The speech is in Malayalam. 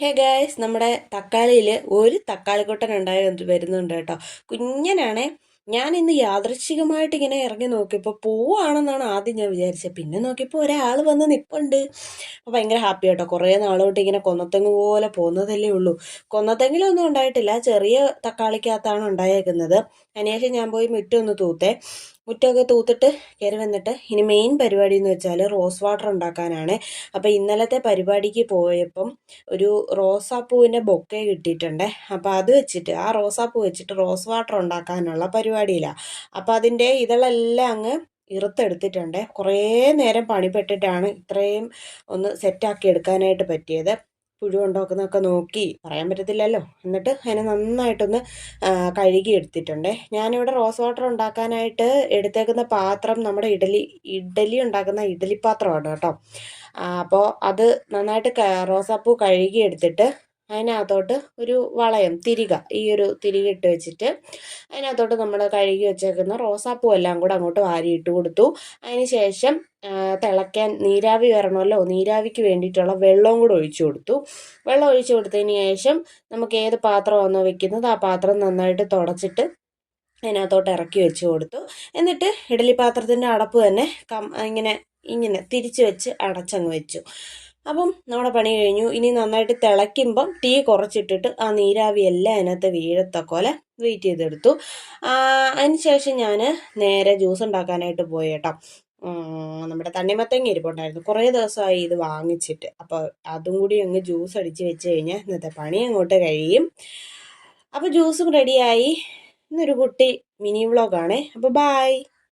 ഹേ ഗായ്സ്, നമ്മുടെ തക്കാളിയിൽ ഒരു തക്കാളിക്കൊട്ടൻ ഉണ്ടായി വരുന്നുണ്ട് കേട്ടോ. കുഞ്ഞനാണേ. ഞാൻ ഇന്ന് യാദൃശ്ചികമായിട്ട് ഇങ്ങനെ ഇറങ്ങി നോക്കിയപ്പോൾ പൂവാണെന്നാണ് ആദ്യം ഞാൻ വിചാരിച്ചത്. പിന്നെ നോക്കിയപ്പോൾ ഒരാൾ വന്ന് നിൽപ്പുണ്ട്. അപ്പോൾ ഭയങ്കര ഹാപ്പി കേട്ടോ. കുറേ നാളോട്ട് ഇങ്ങനെ കൊന്നത്തെങ്ങ് പോലെ പോകുന്നതല്ലേ ഉള്ളൂ. കൊന്നത്തെങ്ങിലൊന്നും ഉണ്ടായിട്ടില്ല, ചെറിയ തക്കാളിക്കകത്താണ് ഉണ്ടായേക്കുന്നത്. അതിനുശേഷം ഞാൻ പോയി മുറ്റമൊന്ന് തൂത്തേ. മുറ്റമൊക്കെ തൂത്തിട്ട് കയറി വന്നിട്ട് ഇനി മെയിൻ പരിപാടി എന്ന് വെച്ചാൽ റോസ് വാട്ടർ ഉണ്ടാക്കാനാണ്. അപ്പോൾ ഇന്നലത്തെ പരിപാടിക്ക് പോയപ്പം ഒരു റോസാപ്പൂവിൻ്റെ ബൊക്കെ കിട്ടിയിട്ടുണ്ട്. അപ്പോൾ അത് വെച്ചിട്ട് ആ റോസാപ്പൂ വെച്ചിട്ട് റോസ് വാട്ടർ ഉണ്ടാക്കാനുള്ള പരിപാടിയിലാണ്. അപ്പോൾ അതിൻ്റെ ഇതളെല്ലാം അങ്ങ് ഇറുത്തെടുത്തിട്ടുണ്ട്. കുറേ നേരം പണിപ്പെട്ടിട്ടാണ് ഇത്രയും ഒന്ന് സെറ്റാക്കി എടുക്കാനായിട്ട് പറ്റിയത്. പുഴു ഉണ്ടാക്കുന്നതൊക്കെ നോക്കി പറയാൻ പറ്റത്തില്ലല്ലോ. എന്നിട്ട് അതിനെ നന്നായിട്ടൊന്ന് കഴുകി എടുത്തിട്ടുണ്ട്. ഞാനിവിടെ റോസ് വാട്ടർ ഉണ്ടാക്കാനായിട്ട് എടുത്തേക്കുന്ന പാത്രം നമ്മുടെ ഇഡലി ഉണ്ടാക്കുന്ന ഇഡലി പാത്രമാണ് കേട്ടോ. അപ്പോൾ അത് നന്നായിട്ട് റോസാപ്പൂ കഴുകി എടുത്തിട്ട് അതിനകത്തോട്ട് ഒരു വളയം ഈ ഒരു തിരിക ഇട്ട് വെച്ചിട്ട് അതിനകത്തോട്ട് നമ്മൾ കഴുകി വെച്ചേക്കുന്ന റോസാപ്പൂ എല്ലാം കൂടെ അങ്ങോട്ട് വാരിയിട്ട് കൊടുത്തു. അതിന് ശേഷം തിളയ്ക്കാൻ നീരാവി വരണമല്ലോ, നീരാവിക്ക് വേണ്ടിയിട്ടുള്ള വെള്ളവും കൂടെ ഒഴിച്ചു കൊടുത്തു. വെള്ളം ഒഴിച്ചു കൊടുത്തതിന് ശേഷം നമുക്ക് ഏത് പാത്രമാണോ വെക്കുന്നത് ആ പാത്രം നന്നായിട്ട് തുടച്ചിട്ട് അതിനകത്തോട്ട് ഇറക്കി വെച്ച് കൊടുത്തു. എന്നിട്ട് ഇഡലി പാത്രത്തിൻ്റെ അടപ്പ് തന്നെ ഇങ്ങനെ ഇങ്ങനെ തിരിച്ച് വെച്ച് അടച്ചങ്ങ് വെച്ചു. അപ്പം നമ്മുടെ പണി കഴിഞ്ഞു. ഇനി നന്നായിട്ട് തിളയ്ക്കുമ്പം തീ കുറച്ചിട്ടിട്ട് ആ നീരാവി എല്ലാം അതിനകത്ത് വീഴത്തക്കോലെ വെയിറ്റ് ചെയ്തെടുത്തു. അതിന് ശേഷം ഞാൻ നേരെ ജ്യൂസ് ഉണ്ടാക്കാനായിട്ട് പോയി കേട്ടോ. നമ്മുടെ തണ്ണിമത്തങ്ങ ഇരിപ്പുണ്ടായിരുന്നു, കുറേ ദിവസമായി ഇത് വാങ്ങിച്ചിട്ട്. അപ്പോൾ അതും കൂടി അങ്ങ് ജ്യൂസ് അടിച്ച് വെച്ച് കഴിഞ്ഞാൽ ഇന്നത്തെ പണി അങ്ങോട്ട് കഴിയും. അപ്പോൾ ജ്യൂസും റെഡിയായി. ഇന്നൊരു കുട്ടി മിനി വ്ളോഗാണേ. അപ്പോൾ ബായ്.